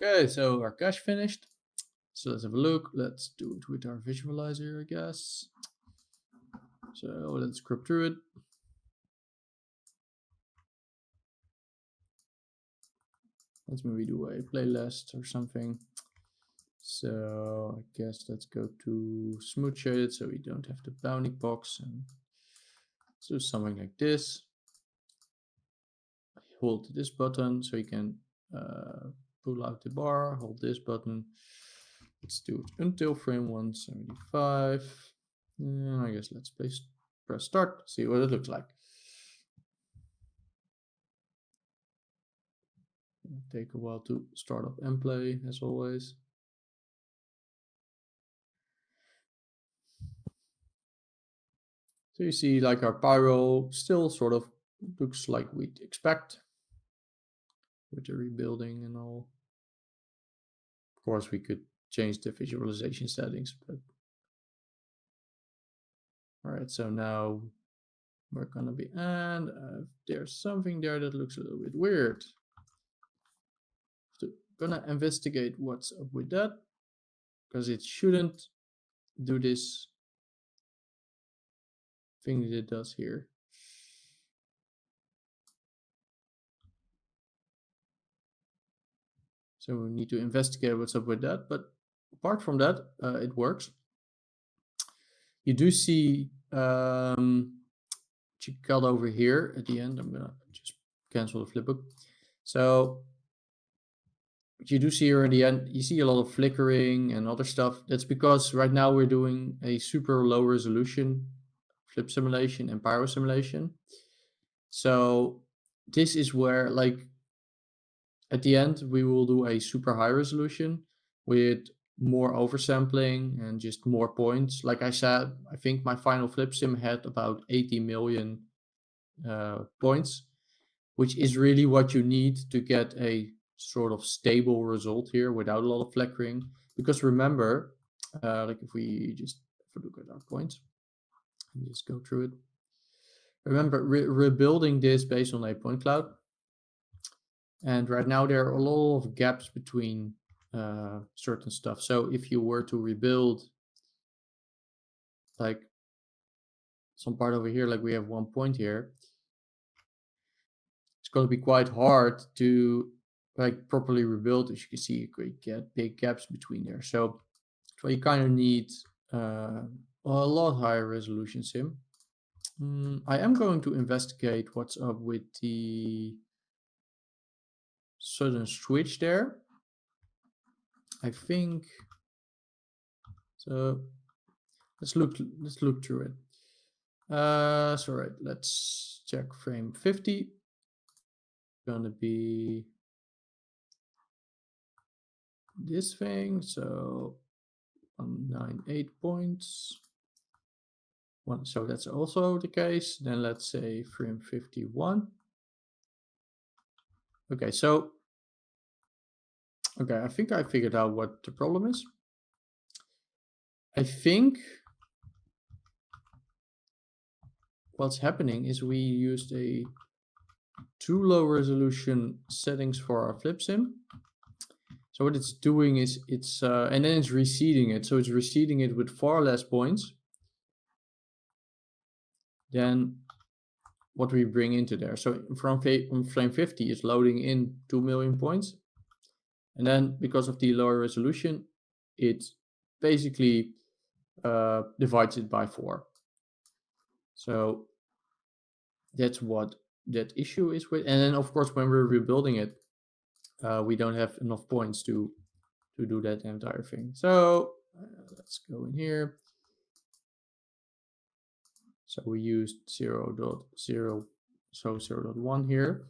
Okay, so our cache finished. So let's have a look. Let's do it with our visualizer, I guess. So let's scrub through it. Let's maybe do a playlist or something. So I guess let's go to smooth shaded so we don't have the bounding box, and do something like this. Hold this button so you can pull out the bar, hold this button. Let's do it until frame 175. And I guess let's press start, see what it looks like. It'll take a while to start up and play, as always. So you see, like, our pyro still sort of looks like we'd expect with the rebuilding and all. Of course, we could change the visualization settings, but all right. So now we're gonna be, and there's something there that looks a little bit weird. So gonna investigate what's up with that, because it shouldn't do this thing that it does here. So we need to investigate what's up with that. But apart from that, it works. You do see what you got over here at the end. I'm gonna just cancel the flipbook. So what you do see here in the end, you see a lot of flickering and other stuff. That's because right now we're doing a super low resolution flip simulation and pyro simulation. So this is where, like, at the end we will do a super high resolution with more oversampling and just more points. Like I said, I think my final flip sim had about 80 million points, which is really what you need to get a sort of stable result here without a lot of flickering. Because remember, like if we just have a look at our points and just go through it. Remember, rebuilding this based on a point cloud. And right now there are a lot of gaps between certain stuff. So if you were to rebuild like some part over here, like we have 1 point here, it's going to be quite hard to like properly rebuild. As you can see, you could get big gaps between there. So you kind of need a lot higher resolution sim. I am going to investigate what's up with the sudden switch there. I think so. Let's look through it. So right, let's check frame 50. Gonna be this thing. So 198 points. So that's also the case. Then let's say frame 51. Okay, so I think I figured out what the problem is. I think what's happening is we used a too low resolution settings for our flip sim. So what it's doing is it's and then it's reseeding it. So it's reseeding it with far less points than what we bring into there. So from frame 50 is loading in 2 million points. And then because of the lower resolution, it basically divides it by 4. So that's what that issue is with. And then of course, when we're rebuilding it, we don't have enough points to do that entire thing. So let's go in here. So we used 0.0, so 0.1 here.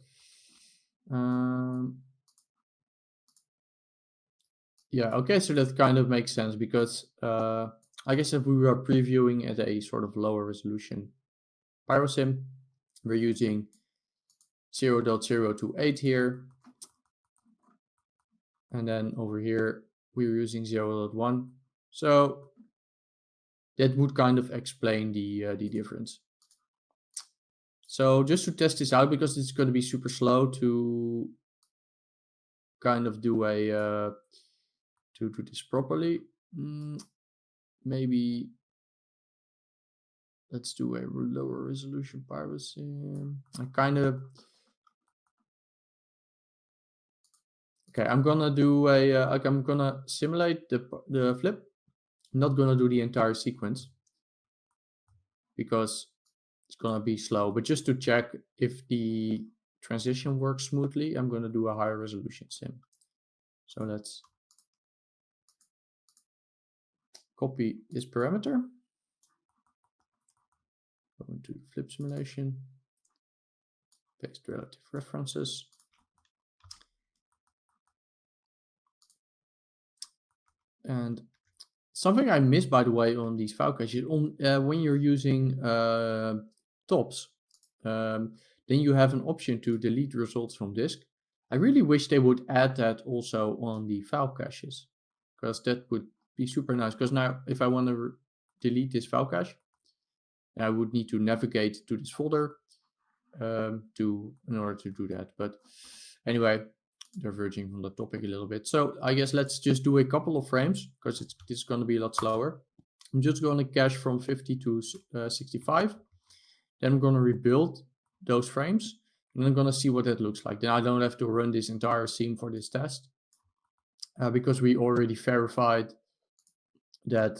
Yeah, okay, so that kind of makes sense because I guess if we were previewing at a sort of lower resolution pyrosim, we're using 0.028 here. And then over here, we're using 0.1. So that would kind of explain the difference. So just to test this out, because it's going to be super slow to kind of do a to do this properly. Maybe let's do a lower resolution piracy. I kind of okay. I'm gonna do a like I'm gonna simulate the flip. I'm not gonna do the entire sequence because it's gonna be slow. But just to check if the transition works smoothly, I'm gonna do a higher resolution sim. So let's copy this parameter. Go into the flip simulation. Paste relative references. And something I missed, by the way, on these file caches, when you're using tops, then you have an option to delete results from disk. I really wish they would add that also on the file caches, because that would be super nice. Because now if I want to delete this file cache, I would need to navigate to this folder in order to do that. But anyway, diverging from the topic a little bit. So I guess let's just do a couple of frames because this is going to be a lot slower. I'm just going to cache from 50 to 65. Then I'm going to rebuild those frames and I'm going to see what that looks like. Then I don't have to run this entire scene for this test because we already verified that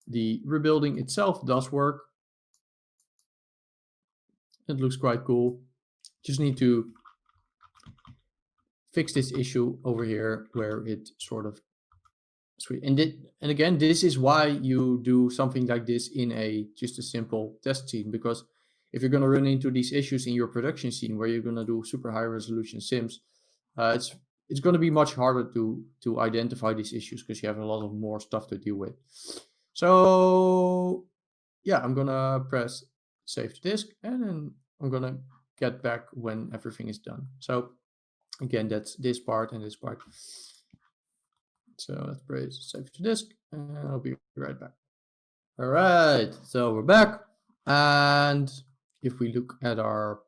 the rebuilding itself does work. It looks quite cool. Just need to fix this issue over here where it sort of and again, this is why you do something like this in just a simple test scene, because if you're going to run into these issues in your production scene where you're going to do super high resolution sims, it's going to be much harder to identify these issues because you have a lot of more stuff to deal with. So yeah, I'm going to press save to disk and then I'm going to get back when everything is done. So again, that's this part and this part. So let's press save to disk and I'll be right back. All right, so we're back. And if we look at our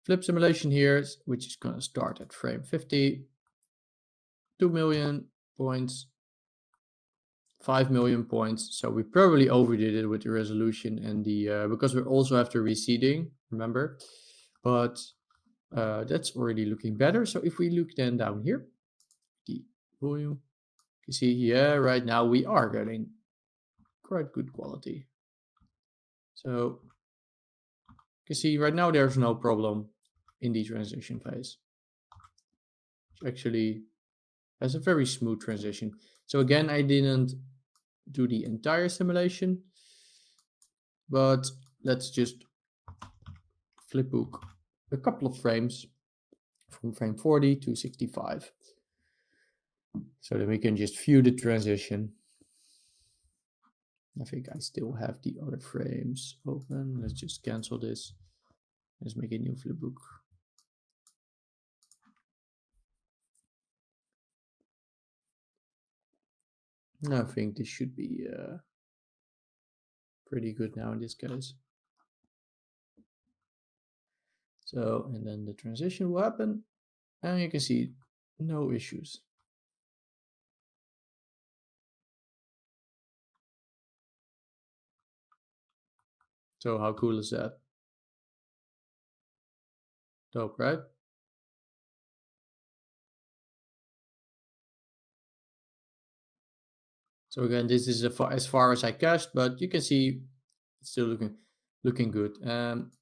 flip simulation here, which is going to start at frame 50, 2 million points, 5 million points. So we probably overdid it with the resolution and the, because we also have the reseeding, remember, but that's already looking better. So if we look then down here, the volume, you see, yeah, right now we are getting quite good quality. So you can see right now there's no problem in the transition phase. It actually has a very smooth transition. So again, I didn't do the entire simulation, but let's just flipbook a couple of frames from frame 40 to 65. So then we can just view the transition. I think I still have the other frames open. Let's just cancel this. Let's make a new flipbook. I think this should be pretty good now in this case. So, and then the transition will happen and you can see no issues. So how cool is that? Dope, right? So again, this is as far as I cached, but you can see it's still looking good.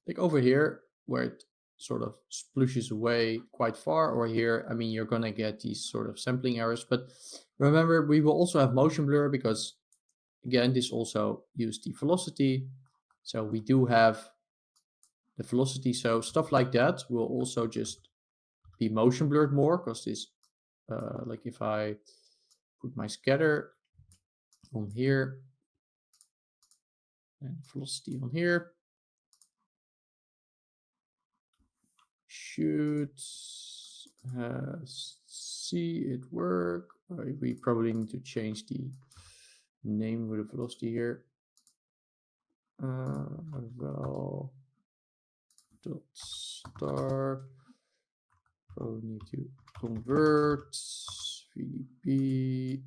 Like over here, where it sort of splooshes away quite far, or here, I mean, you're gonna get these sort of sampling errors. But remember, we will also have motion blur because, again, this also used the velocity. So we do have the velocity. So stuff like that will also just be motion blurred more because this, like if I put my scatter on here and velocity on here, should see it work. We probably need to change the name of the velocity here. Well, dot star Probably need to convert VDP.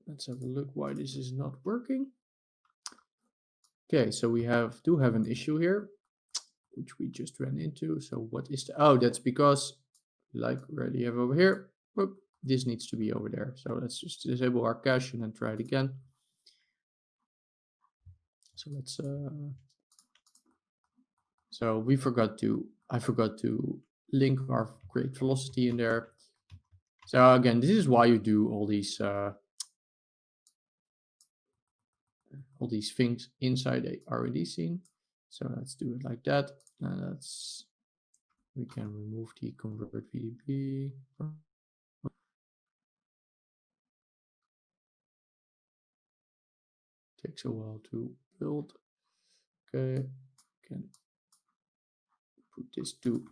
Let's have a look why this is not working. Okay, so we do have an issue here, which we just ran into. So what is oh, that's because, like we already have over here, whoop, this needs to be over there. So let's just disable our cache and then try it again. So let's so I forgot to link our create velocity in there. So again, this is why you do all these things inside a R&D scene. So let's do it like that. And we can remove the convert VDP. Takes a while to build. Okay, can put this to,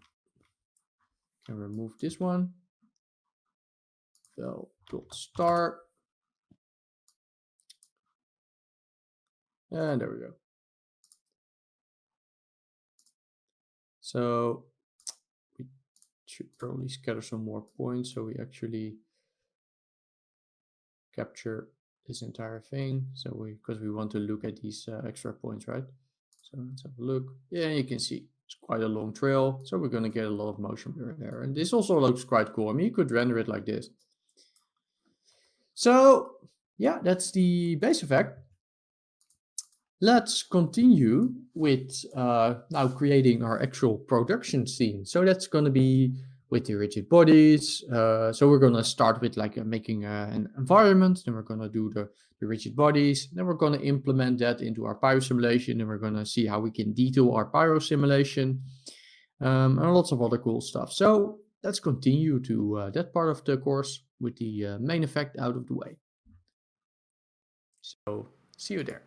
can remove this one. Val.start. And there we go. So we should probably scatter some more points so we actually capture this entire thing. So because we want to look at these extra points, right? So let's have a look. Yeah, you can see it's quite a long trail. So we're going to get a lot of motion blur there. And this also looks quite cool. I mean, you could render it like this. So yeah, that's the base effect. Let's continue with now creating our actual production scene. So that's going to be with the rigid bodies. So we're going to start with like making an environment. Then we're going to do the rigid bodies. Then we're going to implement that into our pyro simulation. And we're going to see how we can detail our pyro simulation and lots of other cool stuff. So let's continue to that part of the course with the main effect out of the way. So see you there.